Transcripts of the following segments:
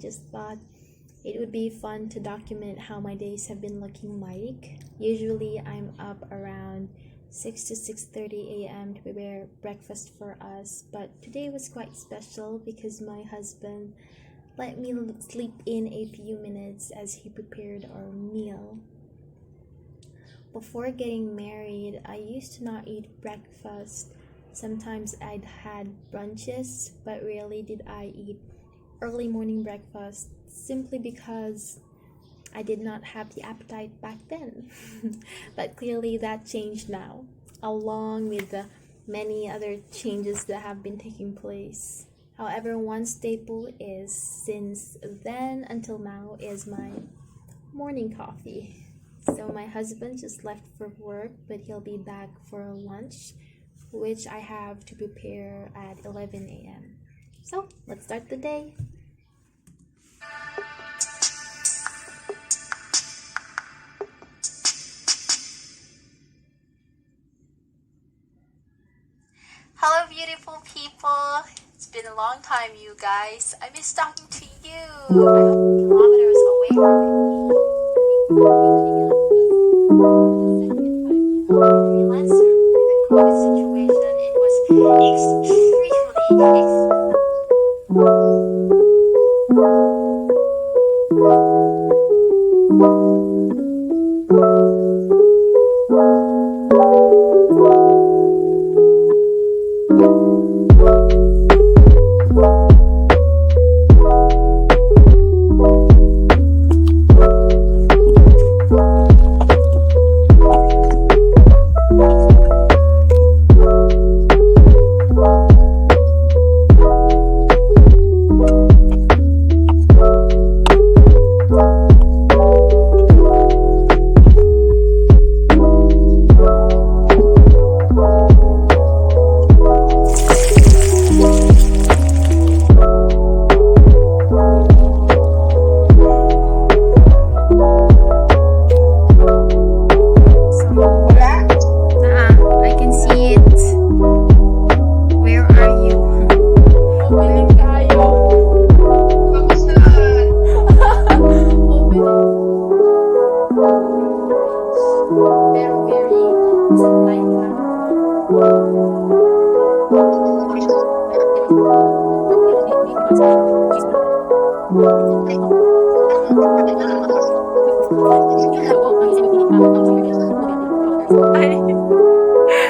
just thought it would be fun to document how my days have been looking like. Usually I'm up around 6 to 6:30 a.m. to prepare breakfast for us, but today was quite special because my husband let me sleep in a few minutes as he prepared our meal. Before getting married, I used to not eat breakfast. Sometimes I'd had brunches, but rarely did I eat early morning breakfast simply because I did not have the appetite back then. But clearly that changed now, along with the many other changes that have been taking place. However, one staple is, since then until now, is my morning coffee. So my husband just left for work, but he'll be back for lunch, which I have to prepare at 11 a.m. So let's start the day. Hello beautiful people! It's been a long time, you guys. I miss talking to you. I hope kilometers away from me. Freelancer with the COVID situation, it was extremely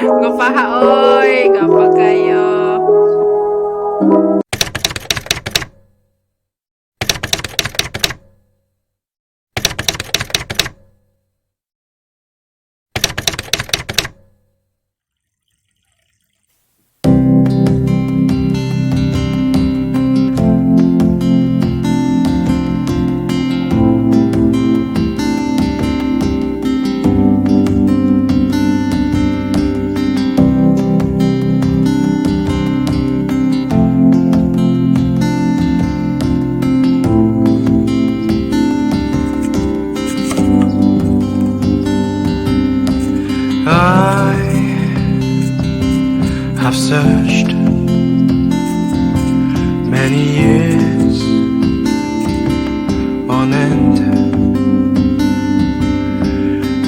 Gupaha oy, gapa kayo. I've searched many years on end.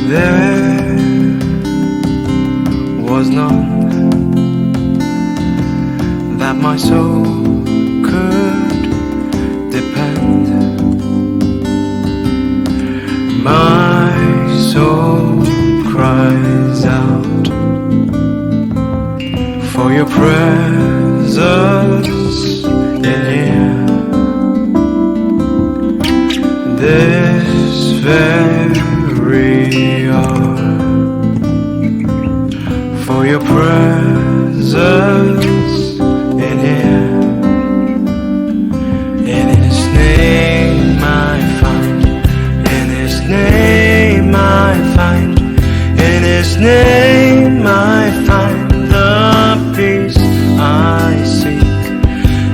There was none that my soul could depend. My soul cries out for your presence in here. This very hour, for your presence in here. In His name I find, in His name I find, in His name I find the peace I seek.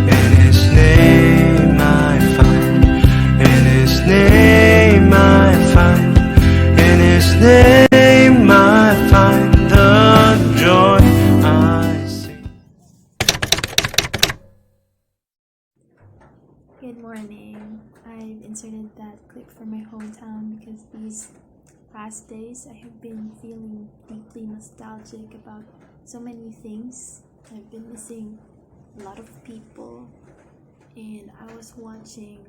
In His name I find, in His name I find, in His name I find the joy I seek. Good morning. inserted that clip from my hometown because these past days I have been feeling deeply nostalgic about so many things. I've been missing a lot of people, and I was watching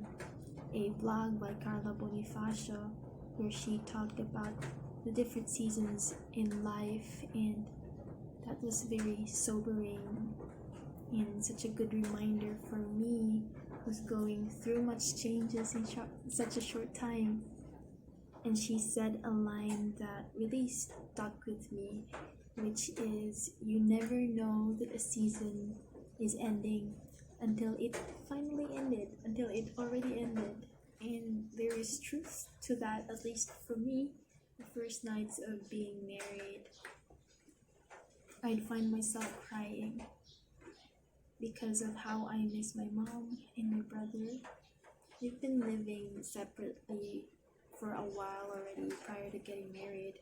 a vlog by Carla Bonifacio where she talked about the different seasons in life, and that was very sobering and such a good reminder for me who's going through much changes in such a short time. And she said a line that really stuck with me, which is, you never know that a season is ending until it finally ended, until it already ended. And there is truth to that, at least for me. The first nights of being married, I'd find myself crying because of how I miss my mom and my brother. We've been living separately for a while already prior to getting married,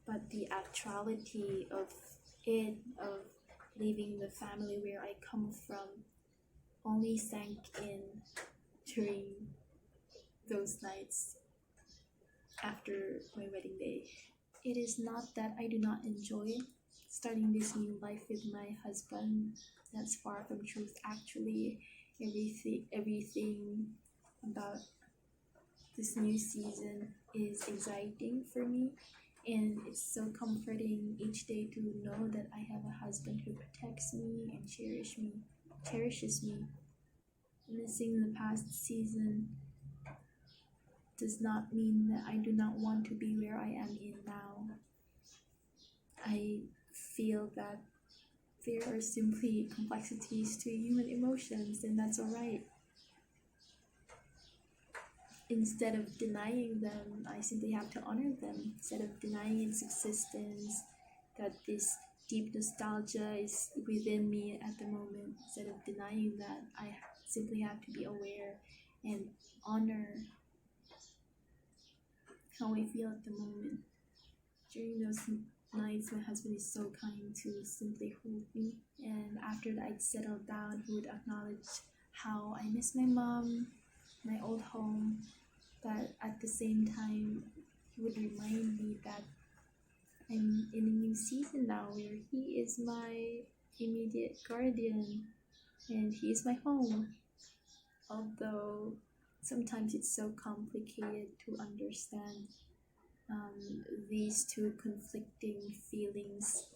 but the actuality of leaving the family where I come from only sank in during those nights after my wedding day. It is not that I do not enjoy starting this new life with my husband. That's far from truth. Actually, everything about this new season is exciting for me, and it's so comforting each day to know that I have a husband who protects me and cherishes me. Missing the past season does not mean that I do not want to be where I am in now. I feel that there are simply complexities to human emotions, and that's alright. Instead of denying them, I simply have to honor them. Instead of denying its existence, that this deep nostalgia is within me at the moment, instead of denying that, I simply have to be aware and honor how I feel at the moment. During those nights, my husband is so kind to simply hold me, and after I'd settled down, he would acknowledge how I miss my mom, my old home, but at the same time, he would remind me that I'm in a new season now where he is my immediate guardian and he is my home. Although sometimes it's so complicated to understand these two conflicting feelings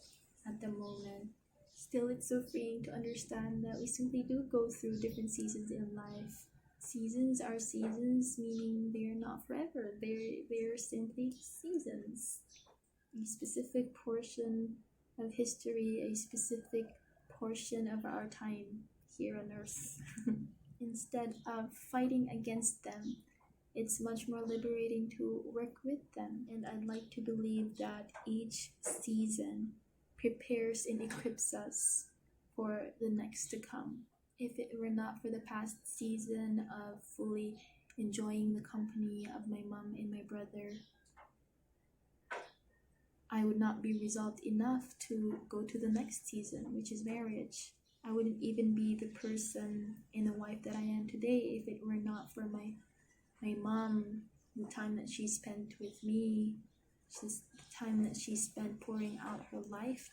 at the moment. Still, it's so freeing to understand that we simply do go through different seasons in life. Seasons are seasons, meaning they're not forever. They're simply seasons. A specific portion of history, a specific portion of our time here on earth. Instead of fighting against them, it's much more liberating to work with them. And I'd like to believe that each season prepares and equips us for the next to come. If it were not for the past season of fully enjoying the company of my mom and my brother, I would not be resolved enough to go to the next season, which is marriage. I wouldn't even be the person and the wife that I am today if it were not for my mom, the time that she spent with me, just the time that she spent pouring out her life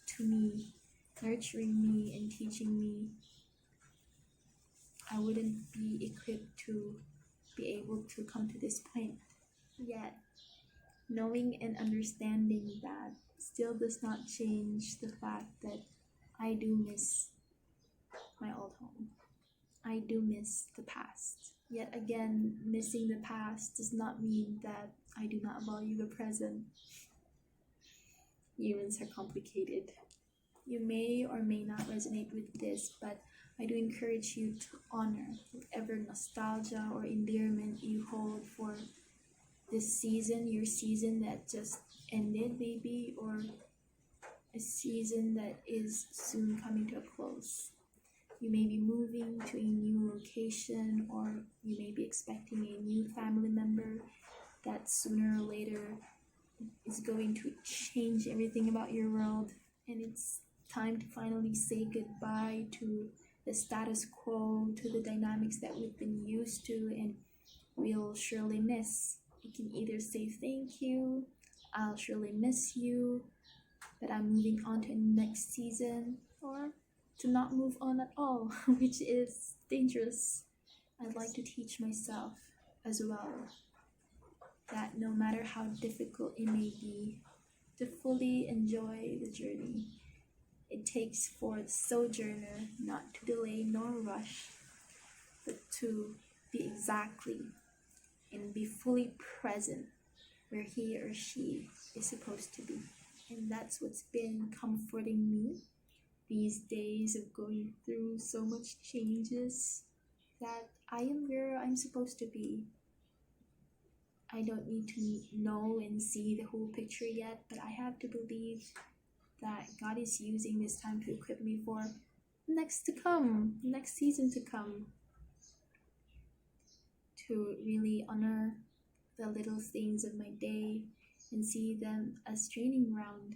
to me, nurturing me and teaching me. I wouldn't be equipped to be able to come to this point. Yet, knowing and understanding that still does not change the fact that I do miss my old home. I do miss the past. Yet again, missing the past does not mean that I do not value the present. Humans are complicated. You may or may not resonate with this, but I do encourage you to honor whatever nostalgia or endearment you hold for this season, your season that just ended maybe, or a season that is soon coming to a close. You may be moving to a new location, or you may be expecting a new family member that sooner or later is going to change everything about your world, and it's time to finally say goodbye to the status quo, to the dynamics that we've been used to, and we'll surely miss. We can either say thank you, I'll surely miss you, but I'm moving on to the next season, or to not move on at all, which is dangerous. I'd like to teach myself as well that no matter how difficult it may be, to fully enjoy the journey. It takes for the sojourner not to delay nor rush, but to be exactly and be fully present where he or she is supposed to be. And that's what's been comforting me these days of going through so much changes, that I am where I'm supposed to be. I don't need to know and see the whole picture yet, but I have to believe that God is using this time to equip me for next season to come, to really honor the little things of my day and see them as training ground